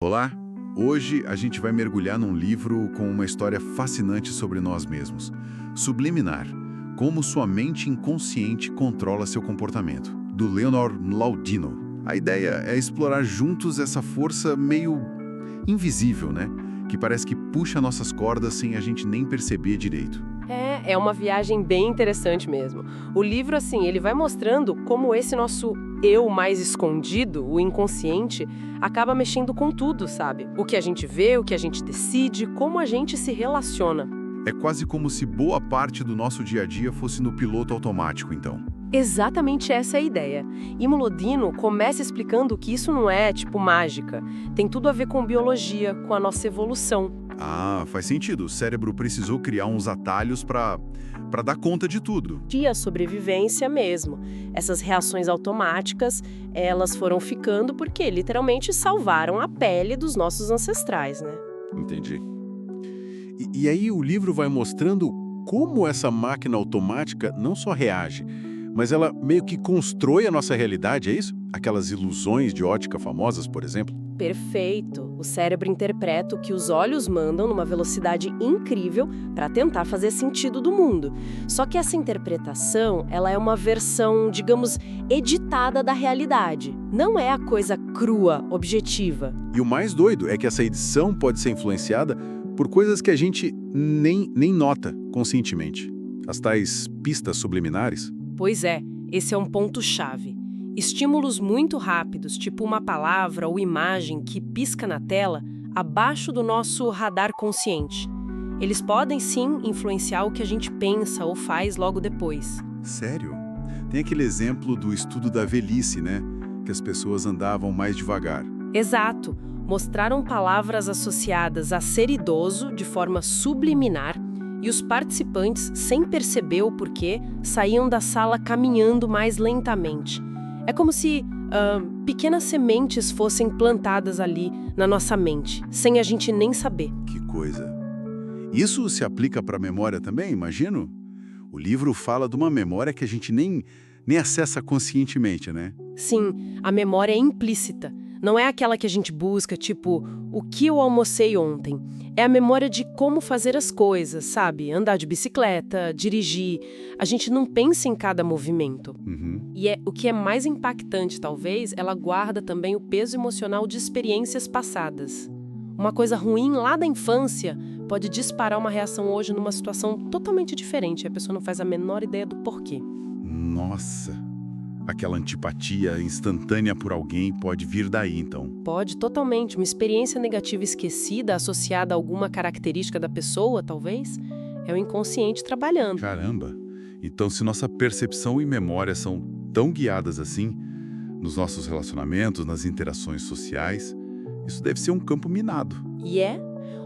Olá! Hoje a gente vai mergulhar num livro com uma história fascinante sobre nós mesmos. Subliminar. Como sua mente inconsciente controla seu comportamento. Do Leonard Mlodinow. A ideia é explorar juntos essa força meio invisível, né? Que parece que puxa nossas cordas sem a gente nem perceber direito. É uma viagem bem interessante mesmo. O livro, assim, ele vai mostrando como esse nosso eu mais escondido, o inconsciente, acaba mexendo com tudo, sabe? O que a gente vê, o que a gente decide, como a gente se relaciona. É quase como se boa parte do nosso dia a dia fosse no piloto automático, então. Exatamente essa é a ideia. E Mlodinow começa explicando que isso não é, tipo, mágica. Tem tudo a ver com biologia, com a nossa evolução. Ah, faz sentido. O cérebro precisou criar uns atalhos para dar conta de tudo. E a sobrevivência mesmo. Essas reações automáticas, elas foram ficando porque literalmente salvaram a pele dos nossos ancestrais, né? Entendi. E aí o livro vai mostrando como essa máquina automática não só reage, mas ela meio que constrói a nossa realidade, é isso? Aquelas ilusões de ótica famosas, por exemplo? Perfeito. O cérebro interpreta o que os olhos mandam numa velocidade incrível para tentar fazer sentido do mundo. Só que essa interpretação, ela é uma versão, digamos, editada da realidade. Não é a coisa crua, objetiva. E o mais doido é que essa edição pode ser influenciada por coisas que a gente nem nota conscientemente. As tais pistas subliminares. Pois é, esse é um ponto-chave. Estímulos muito rápidos, tipo uma palavra ou imagem que pisca na tela, abaixo do nosso radar consciente. Eles podem, sim, influenciar o que a gente pensa ou faz logo depois. Sério? Tem aquele exemplo do estudo da velhice, né? Que as pessoas andavam mais devagar. Exato. Mostraram palavras associadas a ser idoso de forma subliminar e os participantes, sem perceber o porquê, saíam da sala caminhando mais lentamente. É como se pequenas sementes fossem plantadas ali na nossa mente, sem a gente nem saber. Que coisa. Isso se aplica para a memória também, imagino? O livro fala de uma memória que a gente nem acessa conscientemente, né? Sim, a memória é implícita. Não é aquela que a gente busca, tipo, o que eu almocei ontem. É a memória de como fazer as coisas, sabe? Andar de bicicleta, dirigir. A gente não pensa em cada movimento. E o que é mais impactante, talvez, ela guarda também o peso emocional de experiências passadas. Uma coisa ruim lá da infância pode disparar uma reação hoje numa situação totalmente diferente. A pessoa não faz a menor ideia do porquê. Nossa! Aquela antipatia instantânea por alguém pode vir daí, então. Pode, totalmente. Uma experiência negativa esquecida, associada a alguma característica da pessoa, talvez, é o inconsciente trabalhando. Caramba! Então, se nossa percepção e memória são tão guiadas assim, nos nossos relacionamentos, nas interações sociais, isso deve ser um campo minado. E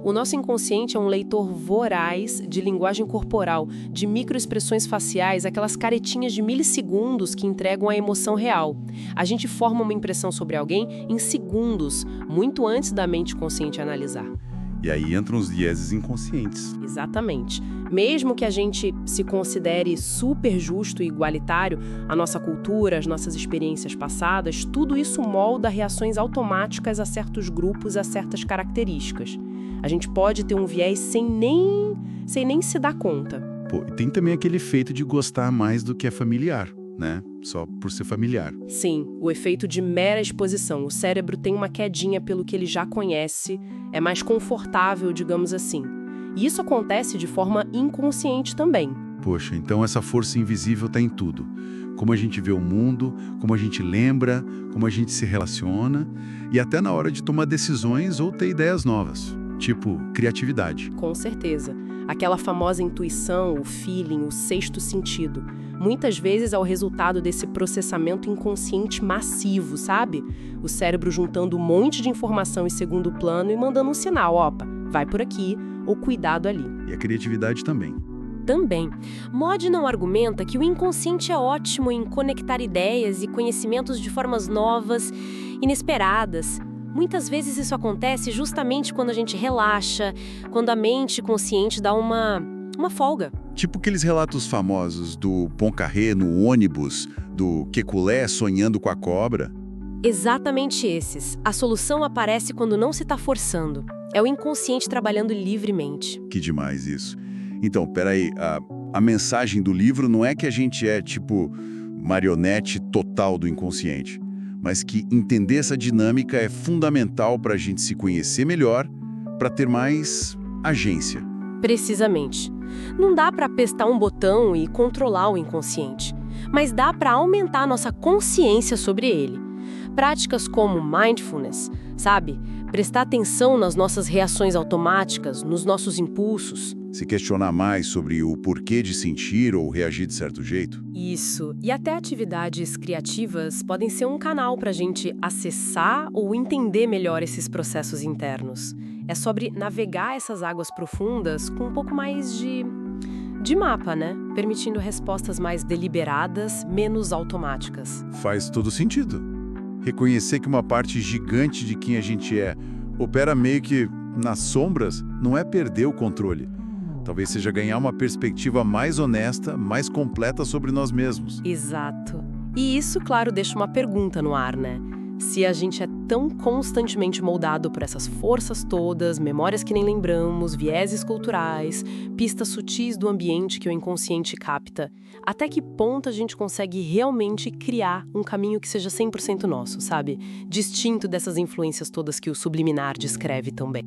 o nosso inconsciente é um leitor voraz de linguagem corporal, de microexpressões faciais, aquelas caretinhas de milissegundos que entregam a emoção real. A gente forma uma impressão sobre alguém em segundos, muito antes da mente consciente analisar. E aí entram os vieses inconscientes. Exatamente. Mesmo que a gente se considere super justo e igualitário, a nossa cultura, as nossas experiências passadas, tudo isso molda reações automáticas a certos grupos, a certas características. A gente pode ter um viés sem nem se dar conta. Pô, e tem também aquele efeito de gostar mais do que é familiar, né? Só por ser familiar. Sim, o efeito de mera exposição. O cérebro tem uma quedinha pelo que ele já conhece, é mais confortável, digamos assim. E isso acontece de forma inconsciente também. Poxa, então essa força invisível está em tudo. Como a gente vê o mundo, como a gente lembra, como a gente se relaciona e até na hora de tomar decisões ou ter ideias novas. Tipo, criatividade. Com certeza. Aquela famosa intuição, o feeling, o sexto sentido. Muitas vezes é o resultado desse processamento inconsciente massivo, sabe? O cérebro juntando um monte de informação em segundo plano e mandando um sinal, opa, vai por aqui, ou cuidado ali. E a criatividade também. Também. Mlodinow argumenta que o inconsciente é ótimo em conectar ideias e conhecimentos de formas novas, inesperadas. Muitas vezes isso acontece justamente quando a gente relaxa, quando a mente consciente dá uma folga. Tipo aqueles relatos famosos do Poincaré no ônibus, do Kekulé sonhando com a cobra. Exatamente esses. A solução aparece quando não se está forçando. É o inconsciente trabalhando livremente. Que demais isso. Então, peraí, a mensagem do livro não é que a gente é, tipo, marionete total do inconsciente, mas que entender essa dinâmica é fundamental para a gente se conhecer melhor, para ter mais agência. Precisamente. Não dá para apertar um botão e controlar o inconsciente, mas dá para aumentar nossa consciência sobre ele. Práticas como mindfulness, sabe? Prestar atenção nas nossas reações automáticas, nos nossos impulsos. Se questionar mais sobre o porquê de sentir ou reagir de certo jeito. Isso. E até atividades criativas podem ser um canal para a gente acessar ou entender melhor esses processos internos. É sobre navegar essas águas profundas com um pouco mais de mapa, né? Permitindo respostas mais deliberadas, menos automáticas. Faz todo sentido. Reconhecer que uma parte gigante de quem a gente é opera meio que nas sombras não é perder o controle. Talvez seja ganhar uma perspectiva mais honesta, mais completa sobre nós mesmos. Exato. E isso, claro, deixa uma pergunta no ar, né? Se a gente é tão constantemente moldado por essas forças todas, memórias que nem lembramos, vieses culturais, pistas sutis do ambiente que o inconsciente capta, até que ponto a gente consegue realmente criar um caminho que seja 100% nosso, sabe? Distinto dessas influências todas que o subliminar descreve tão bem.